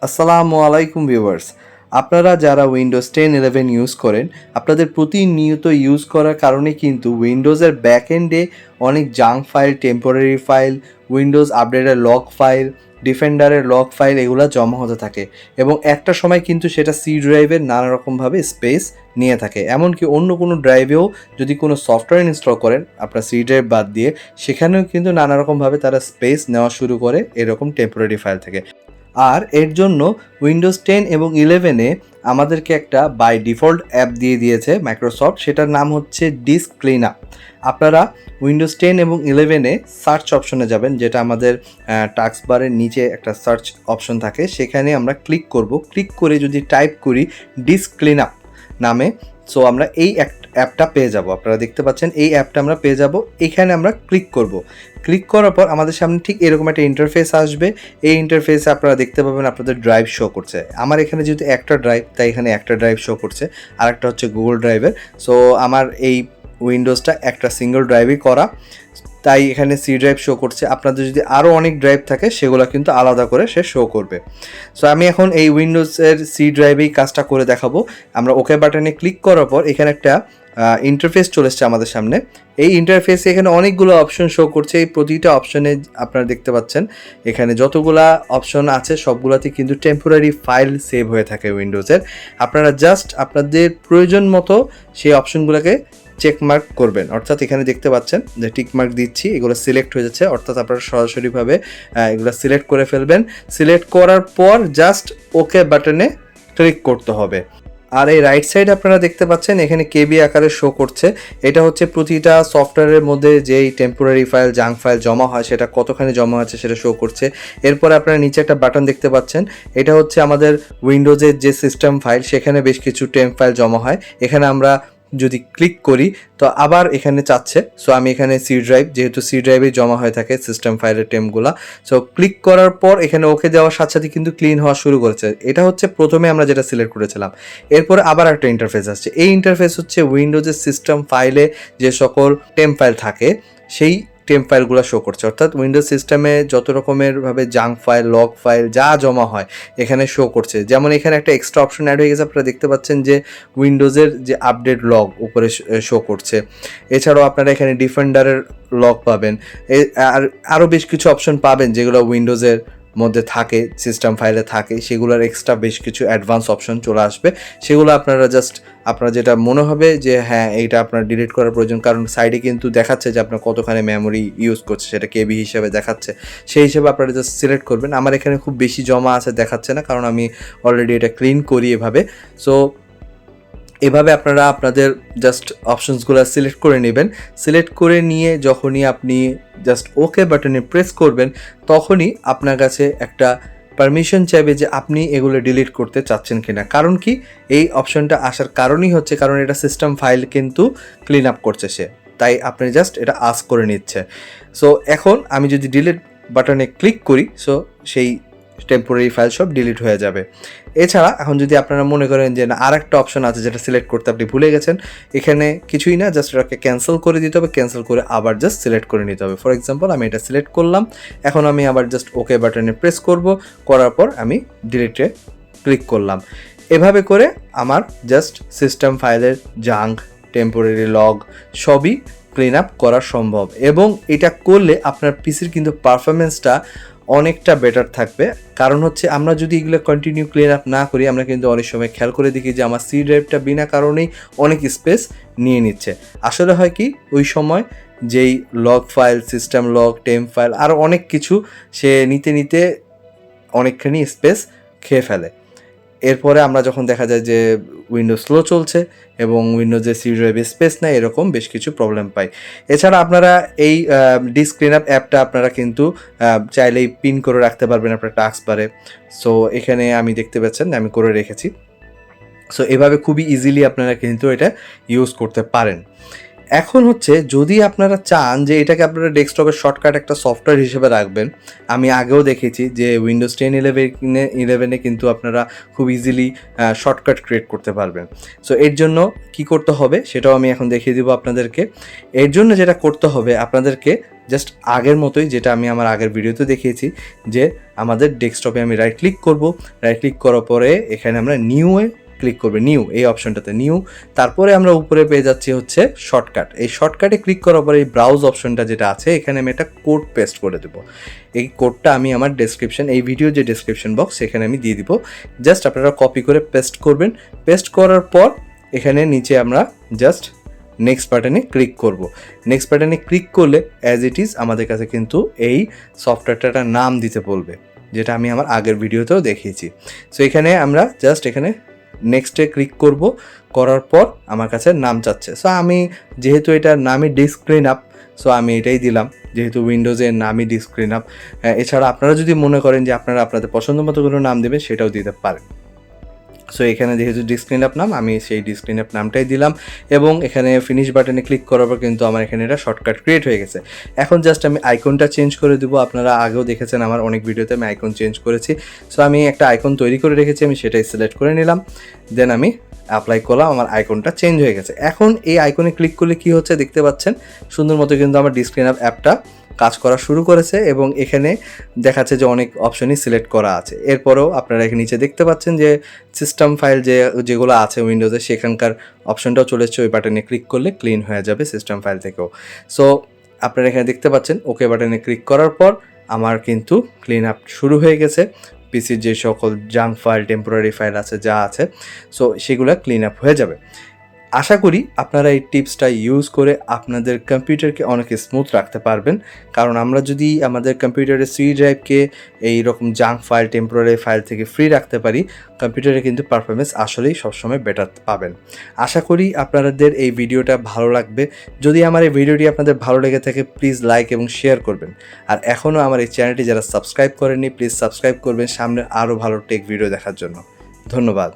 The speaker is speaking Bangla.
আসসালামু আলাইকুম ভিউয়ার্স। আপনারা যারা উইন্ডোজ 10 11 ইউজ করেন, আপনাদের প্রতিনিয়ত ইউজ করার কারণে কিন্তু উইন্ডোজের ব্যাক এন্ডে অনেক junk file, temporary file, Windows আপডেটের লগ ফাইল, ডিফেন্ডারের লগ ফাইল এগুলো জমা হতে থাকে এবং একটা সময় কিন্তু সেটা সি ড্রাইভের নানা রকমভাবে স্পেস নিয়ে থাকে। এমনকি অন্য কোনো ড্রাইভেও যদি কোনো সফটওয়্যার ইনস্টল করেন আপনার সি ড্রাইভ বাদ দিয়ে, সেখানেও কিন্তু নানা রকমভাবে তারা স্পেস নেওয়া শুরু করে এরকম টেম্পোরারি ফাইল থেকে। আর এর জন্য উইন্ডোজ 10 এবং 11-এ আমাদেরকে একটা বাই ডিফল্ট অ্যাপ দিয়ে দিয়েছে মাইক্রোসফট, সেটার নাম হচ্ছে ডিস্ক ক্লিনআপ। আপনারা উইন্ডোজ 10 এবং 11-এ সার্চ অপশনে যাবেন, যেটা আমাদের টাস্ক বারের নিচে একটা সার্চ অপশন থাকে, সেখানে আমরা ক্লিক করব। ক্লিক করে যদি টাইপ করি ডিস্ক ক্লিনআপ নামে, সো আমরা এই অ্যাপটা পেয়ে যাব। আপনারা দেখতে পাচ্ছেন এই অ্যাপটা আমরা পেয়ে যাব। এখানে আমরা ক্লিক করব। ক্লিক করার পর আমাদের সামনে ঠিক এরকম একটা ইন্টারফেস আসবে। এই ইন্টারফেসে আপনারা দেখতে পাবেন আপনাদের ড্রাইভ শো করছে। আমার এখানে যেহেতু একটা ড্রাইভ, তাই এখানে একটা ড্রাইভ শো করছে, আর একটা হচ্ছে গুগল ড্রাইভের। সো আমার এই উইন্ডোজটা একটা সিঙ্গল ড্রাইভই করা, তাই এখানে সি ড্রাইভ শো করছে। আপনাদের যদি আরও অনেক ড্রাইভ থাকে সেগুলো কিন্তু আলাদা করে সে শো করবে। সো আমি এখন এই উইন্ডোজের সি ড্রাইভেই কাজটা করে দেখাবো। আমরা ওকে বাটনে ক্লিক করার পর এখানে একটা ইন্টারফেস চলে এসছে আমাদের সামনে। এই ইন্টারফেসে এখানে অনেকগুলো অপশন শো করছে। এই প্রতিটা অপশনে আপনারা দেখতে পাচ্ছেন এখানে যতগুলা অপশন আছে সবগুলোতে কিন্তু টেম্পোরারি ফাইল সেভ হয়ে থাকে উইন্ডোজের। আপনারা জাস্ট আপনাদের প্রয়োজন মতো সেই অপশনগুলোকে চেকমার্ক করবেন। অর্থাৎ এখানে দেখতে পাচ্ছেন যে টিকমার্ক দিচ্ছি, এগুলো সিলেক্ট হয়ে যাচ্ছে। অর্থাৎ আপনারা সরাসরিভাবে এগুলো সিলেক্ট করে ফেলবেন। সিলেক্ট করার পর জাস্ট ওকে বাটনে ক্লিক করতে হবে। আর এই রাইট সাইড আপনারা দেখতে পাচ্ছেন এখানে কেবি আকারে শো করছে। এটা হচ্ছে প্রতিটা সফটওয়্যারের মধ্যে যেই টেম্পোরারি ফাইল, জাঙ্ক ফাইল জমা হয় সেটা কতখানি জমা আছে সেটা শো করছে। এরপরে আপনারা নিচে একটা বাটন দেখতে পাচ্ছেন, এটা হচ্ছে আমাদের উইন্ডোজের যে সিস্টেম ফাইল, সেখানে বেশ কিছু টেম্প ফাইল জমা হয়। এখানে আমরা যদি ক্লিক করি তো আবার এখানে চাচ্ছে। সো আমি এখানে সি ড্রাইভ, যেহেতু সি ড্রাইভে জমা হয়ে থাকে সিস্টেম ফাইলের টেমগুলো, সো ক্লিক করার পর এখানে ওকে দেওয়ার সাথে সাথে কিন্তু ক্লিন হওয়া শুরু করেছে। এটা হচ্ছে প্রথমে আমরা যেটা সিলেক্ট করেছিলাম। এরপরে আবার একটা ইন্টারফেস আসছে। এই ইন্টারফেস হচ্ছে উইন্ডোজের সিস্টেম ফাইলে যে সকল টেম ফাইল থাকে সেই টেম্প ফাইলগুলো শো করছে। অর্থাৎ উইন্ডোজ সিস্টেমে যত রকমেরভাবে জাঙ্ক ফাইল, লগ ফাইল যা জমা হয় এখানে শো করছে। যেমন এখানে একটা এক্সট্রা অপশন অ্যাড হয়ে গেছে, আপনারা দেখতে পাচ্ছেন যে উইন্ডোজের যে আপডেট লগ উপরে শো করছে। এছাড়াও আপনারা এখানে ডিফেন্ডারের লগ পাবেন, আর আরও বেশ কিছু অপশন পাবেন যেগুলো উইন্ডোজের মধ্যে থাকে, সিস্টেম ফাইলে থাকে, সেগুলোর এক্সট্রা বেশ কিছু অ্যাডভান্স অপশন চলে আসবে। সেগুলো আপনারা জাস্ট আপনার যেটা মনে হবে যে হ্যাঁ এইটা আপনার ডিলিট করার প্রয়োজন, কারণ সাইডে কিন্তু দেখাচ্ছে যে আপনার কতখানি মেমোরি ইউজ করছে, সেটা কেবি হিসেবে দেখাচ্ছে। সেই হিসেবে আপনারা জাস্ট সিলেক্ট করবেন। আমার এখানে খুব বেশি জমা আছে দেখাচ্ছে না, কারণ আমি অলরেডি এটা ক্লিন করি এভাবে। সো এভাবে আপনারা আপনাদের জাস্ট অপশনসগুলো সিলেক্ট করে নেবেন। সিলেক্ট করে নিয়ে যখনই আপনি জাস্ট ওকে বাটনে প্রেস করবেন, তখনই আপনার কাছে একটা পারমিশন চাইবে যে আপনি এগুলো ডিলিট করতে চাচ্ছেন কিনা। কারণ কি, এই অপশনটা আসার কারণই হচ্ছে কারণ এটা সিস্টেম ফাইল কিন্তু ক্লিন আপ করছে সে, তাই আপনি জাস্ট এটা আস্ক করে নিচ্ছে। সো এখন আমি যদি ডিলিট বাটনে ক্লিক করি, সো সেই টেম্পোরারি ফাইল সব ডিলিট হয়ে যাবে। এছাড়া এখন যদি আপনারা মনে করেন যে না আর একটা অপশন আছে যেটা সিলেক্ট করতে আপনি ভুলে গেছেন, এখানে কিছুই না, জাস্ট এটাকে ক্যান্সেল করে দিতে হবে। ক্যান্সেল করে আবার জাস্ট সিলেক্ট করে নিতে হবে। ফর এক্সাম্পল আমি এটা সিলেক্ট করলাম, এখন আমি আবার জাস্ট ওকে বাটনে প্রেস করব, করার পর আমি ডিলিটে ক্লিক করলাম। এভাবে করে আমার জাস্ট সিস্টেম ফাইলের জাঙ্ক, টেম্পোরারি লগ সবই ক্লিন আপ করা সম্ভব। এবং এটা করলে আপনার পিসির কিন্তু পারফরমেন্সটা অনেকটা বেটার থাকবে। কারণ হচ্ছে আমরা যদি এগুলো কন্টিনিউ ক্লিন আপ না করি, আমরা কিন্তু অনেক সময় খেয়াল করে দেখি যে আমার সি ড্রাইভটা বিনা কারণেই অনেক স্পেস নিয়ে নিচ্ছে। আসলে হয় কি, ওই সময় যেই log file, system log, temp file আরও অনেক কিছু সে নিতে নিতে অনেকখানি স্পেস খেয়ে ফেলে। এরপরে আমরা যখন দেখা যায় যে উইন্ডোজ স্লো চলছে এবং উইন্ডোজের সি ড্রাইভে স্পেস নেই, এরকম বেশ কিছু প্রবলেম পাই। এছাড়া আপনারা এই ডিস্ক ক্লিনআপ অ্যাপটা আপনারা কিন্তু চাইলেই পিন করে রাখতে পারবেন আপনার টাস্ক বারে। সো এখানে আমি দেখতে পাচ্ছেন আমি করে রেখেছি। সো এভাবে খুবই ইজিলি আপনারা কিন্তু এটা ইউজ করতে পারেন। এখন হচ্ছে যদি আপনারা চান যে এটাকে আপনারা ডেস্কটপের শর্টকাট একটা সফটওয়্যার হিসেবে রাখবেন, আমি আগেও দেখেছি যে উইন্ডোজ 10-11 কিন্তু আপনারা খুব ইজিলি শর্টকাট ক্রিয়েট করতে পারবেন। সো এর জন্য কি করতে হবে সেটাও আমি এখন দেখিয়ে দিব আপনাদেরকে। এর জন্য যেটা করতে হবে আপনাদেরকে জাস্ট আগের মতোই, যেটা আমি আমার আগের ভিডিওতে দেখিয়েছি, যে আমাদের ডেস্কটপে আমি রাইট ক্লিক করব, রাইট ক্লিক করার পরে এখানে আমরা নিউয়ে ক্লিক করবে, নিউ এই অপশনটাতে নিউ, তারপরে আমরা উপরে পেয়ে যাচ্ছি হচ্ছে শর্টকাট। এই শর্টকাটে ক্লিক করার পরে এই ব্রাউজ অপশনটা যেটা আছে এখানে আমি একটা কোড পেস্ট করে দেবো। এই কোডটা আমি আমার ডেসক্রিপশন, এই ভিডিও যে ডেসক্রিপশন বক্স সেখানে আমি দিয়ে দিব। জাস্ট আপনারা কপি করে পেস্ট করবেন। পেস্ট করার পর এখানে নিচে আমরা জাস্ট নেক্সট বাটনে ক্লিক করব। নেক্সট বাটনে ক্লিক করলে অ্যাজ ইট ইজ আমাদের কাছে কিন্তু এই সফটওয়্যারটার নাম দিতে বলবে, যেটা আমি আমার আগের ভিডিওতেও দেখিয়েছি। সো এখানে আমরা জাস্ট এখানে নেক্সটে ক্লিক করব, করার পর আমার কাছে নাম চাচ্ছে। সো আমি যেহেতু এটার নামই ডিস্ক ক্লিন আপ, সো আমি এটাই দিলাম, যেহেতু উইন্ডোজের নামই ডিস্ক ক্লিন আপ। এছাড়া আপনারা যদি মনে করেন যে আপনারা আপনাদের পছন্দ মতো কোনো নাম দেবেন সেটাও দিতে পারেন। সো এখানে যেহেতু ডিস্ক ক্লিন আপ নাম, আমি সেই ডিস্ক ক্লিন আপ নামটাই দিলাম এবং এখানে ফিনিশ বাটনে ক্লিক করার পর কিন্তু আমার এখানে এটা শর্টকাট ক্রিয়েট হয়ে গেছে। এখন জাস্ট আমি আইকনটা চেঞ্জ করে দেবো। আপনারা আগেও দেখেছেন আমার অনেক ভিডিওতে আমি আইকন চেঞ্জ করেছি। সো আমি একটা আইকন তৈরি করে রেখেছি, আমি সেটাই সিলেক্ট করে নিলাম, দেন আমি অ্যাপ্লাই করলাম, আমার আইকনটা চেঞ্জ হয়ে গেছে। এখন এই আইকনে ক্লিক করলে কি হচ্ছে দেখতে পাচ্ছেন, সুন্দর মতো কিন্তু আমার ডিস্ক ক্লিন আপ অ্যাপটা কাজ করা শুরু করেছে এবং এখানে দেখাচ্ছে যে অনেক অপশনই সিলেক্ট করা আছে। এরপরেও আপনারা এখানে নিচে দেখতে পাচ্ছেন যে সিস্টেম ফাইল যেগুলো আছে উইন্ডোজে সেখানকার অপশনটাও চলে এসেছে। ওই বাটনে ক্লিক করলে ক্লিন হয়ে যাবে সিস্টেম ফাইল থেকেও। সো আপনারা এখানে দেখতে পাচ্ছেন ওকে বাটনে ক্লিক করার পর আমার কিন্তু ক্লিন আপ শুরু হয়ে গেছে। পিসির যে সকল জাঙ্ক ফাইল, টেম্পোরারি ফাইল আছে, যা আছে, সো সেগুলো ক্লিন আপ হয়ে যাবে। আশা করি আপনারা এই টিপসটা ইউজ করে আপনাদের কম্পিউটারকে অনেক স্মুথ রাখতে পারবেন। কারণ আমরা যদি আমাদের কম্পিউটারের সি ড্রাইভকে এই রকম জাঙ্ক ফাইল, টেম্পোরারি ফাইল থেকে ফ্রি রাখতে পারি, কম্পিউটারে কিন্তু পারফরমেন্স আসলেই সবসময় বেটার পাবেন। আশা করি আপনাদের এই ভিডিওটা ভালো লাগবে। যদি আমার এই ভিডিওটি আপনাদের ভালো লেগে থাকে প্লিজ লাইক এবং শেয়ার করবেন। আর এখনও আমার এই চ্যানেলটি যারা সাবস্ক্রাইব করেননি প্লিজ সাবস্ক্রাইব করবেন সামনে আরও ভালো টেক ভিডিও দেখার জন্য। ধন্যবাদ।